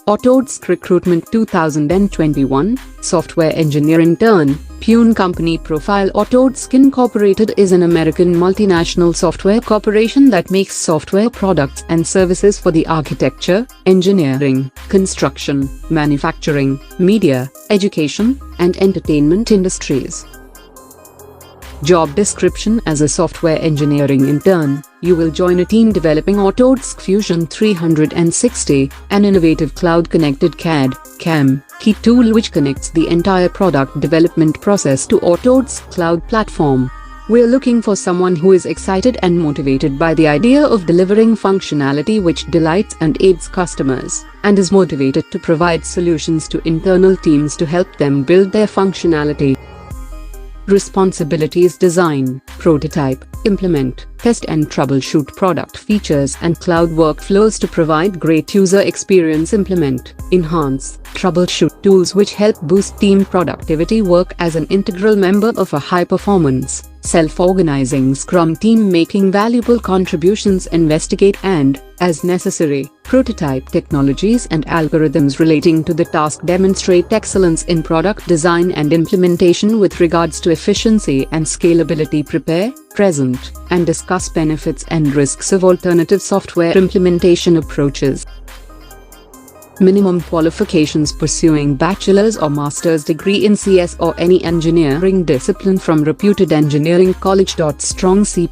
Autodesk Recruitment 2021, Software Engineer Intern, Pune Company Profile. Autodesk Incorporated is an American multinational software corporation that makes software products and services for the architecture, engineering, construction, manufacturing, media, education, and entertainment industries. Job description: as a software engineering intern, you will join a team developing Autodesk Fusion 360, an innovative cloud-connected CAD/CAM key tool which connects the entire product development process to Autodesk cloud platform. We're looking for someone who is excited and motivated by the idea of delivering functionality which delights and aids customers, and is motivated to provide solutions to internal teams to help them build their functionality. Responsibilities: design, prototype, implement, test and troubleshoot product features and cloud workflows to provide great user experience. Implement, enhance, troubleshoot tools which help boost team productivity. Work as an integral member of a high-performance, self-organizing Scrum team, making valuable contributions. Investigate and, as necessary, prototype technologies and algorithms relating to the task. Demonstrate excellence in product design and implementation with regards to efficiency and scalability. Prepare, present, and discuss benefits and risks of alternative software implementation approaches. Minimum qualifications: pursuing bachelor's or master's degree in CS or any engineering discipline from reputed engineering college. Strong C++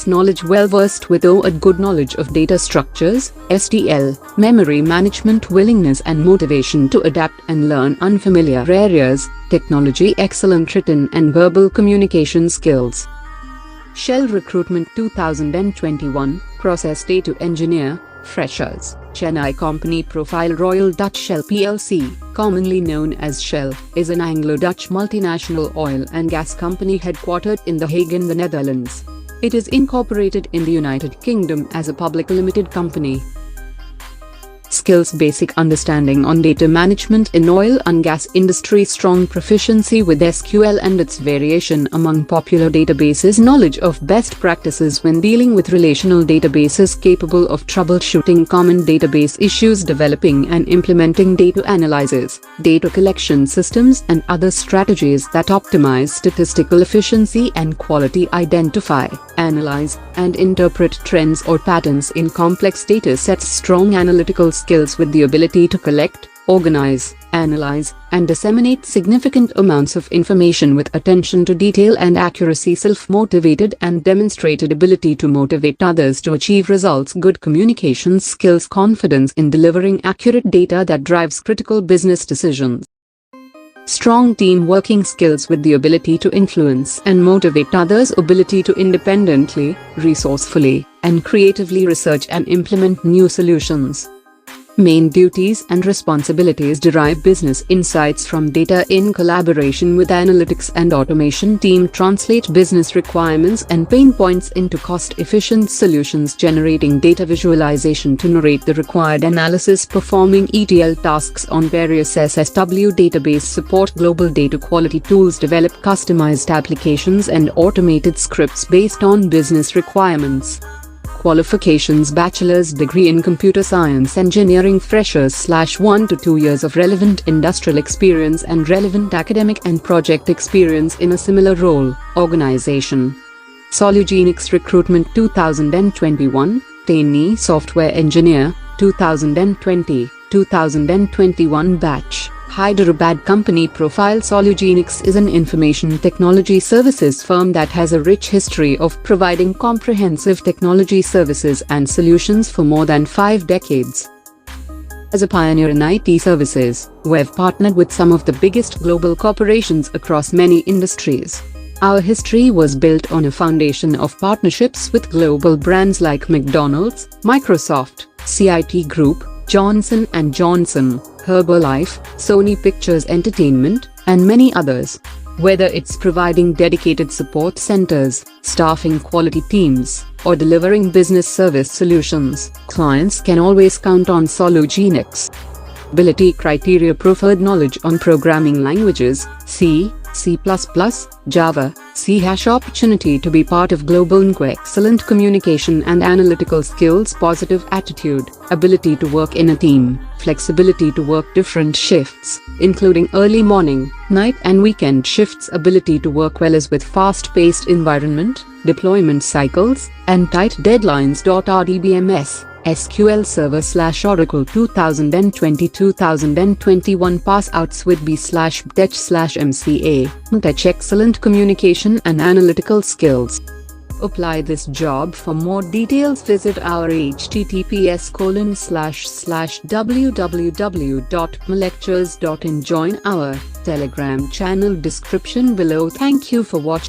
knowledge, well-versed with or a good knowledge of data structures, STL, memory management, willingness and motivation to adapt and learn unfamiliar areas, technology, excellent written and verbal communication skills. Shell Recruitment 2021, Process Data Engineer, Freshers, Chennai Company Profile. Royal Dutch Shell plc, commonly known as Shell, is an Anglo-Dutch multinational oil and gas company headquartered in The Hague in the Netherlands. It is incorporated in the United Kingdom as a public limited company. Skills: basic understanding on data management in oil and gas industry, strong proficiency with SQL and its variation among popular databases, knowledge of best practices when dealing with relational databases, capable of troubleshooting common database issues, developing and implementing data analysis, data collection systems and other strategies that optimize statistical efficiency and quality, identify, analyze, and interpret trends or patterns in complex data sets. Strong analytical skills with the ability to collect, organize, analyze, and disseminate significant amounts of information with attention to detail and accuracy. Self-motivated and demonstrated ability to motivate others to achieve results. Good communication skills, confidence in delivering accurate data that drives critical business decisions. Strong team working skills with the ability to influence and motivate others, ability to independently, resourcefully, and creatively research and implement new solutions. Main duties and responsibilities: derive business insights from data in collaboration with analytics and automation team, translate business requirements and pain points into cost-efficient solutions, generating data visualization to narrate the required analysis, performing ETL tasks on various SSW database, support global data quality tools, develop customized applications and automated scripts based on business requirements. Qualifications: bachelor's degree in computer science engineering, freshers /1 to 2 years of relevant industrial experience and relevant academic and project experience in a similar role, organization. Solugenix Recruitment 2021, Trainee Software Engineer, 2020-2021 batch, Hyderabad Company Profile. Solugenix is an information technology services firm that has a rich history of providing comprehensive technology services and solutions for more than 5 decades. As a pioneer in IT services, we've partnered with some of the biggest global corporations across many industries. Our history was built on a foundation of partnerships with global brands like McDonald's, Microsoft, CIT Group, Johnson & Johnson, Herbalife, Sony Pictures Entertainment, and many others. Whether it's providing dedicated support centers, staffing quality teams, or delivering business service solutions, clients can always count on Solugenix. Ability criteria: preferred knowledge on programming languages, C, C++, Java, C#. Opportunity to be part of global NQ. Excellent communication and analytical skills. Positive attitude. Ability to work in a team. Flexibility to work different shifts, including early morning, night and weekend shifts. Ability to work well as with fast-paced environment, deployment cycles, and tight deadlines. RDBMS, SQL Server / Oracle 2020-2021 Pass outs with B/Tech/MCA. Tech. Excellent communication and analytical skills. Apply this job. For more details visit our https://www.mlectures.in. Join our Telegram channel. Description below. Thank you for watching.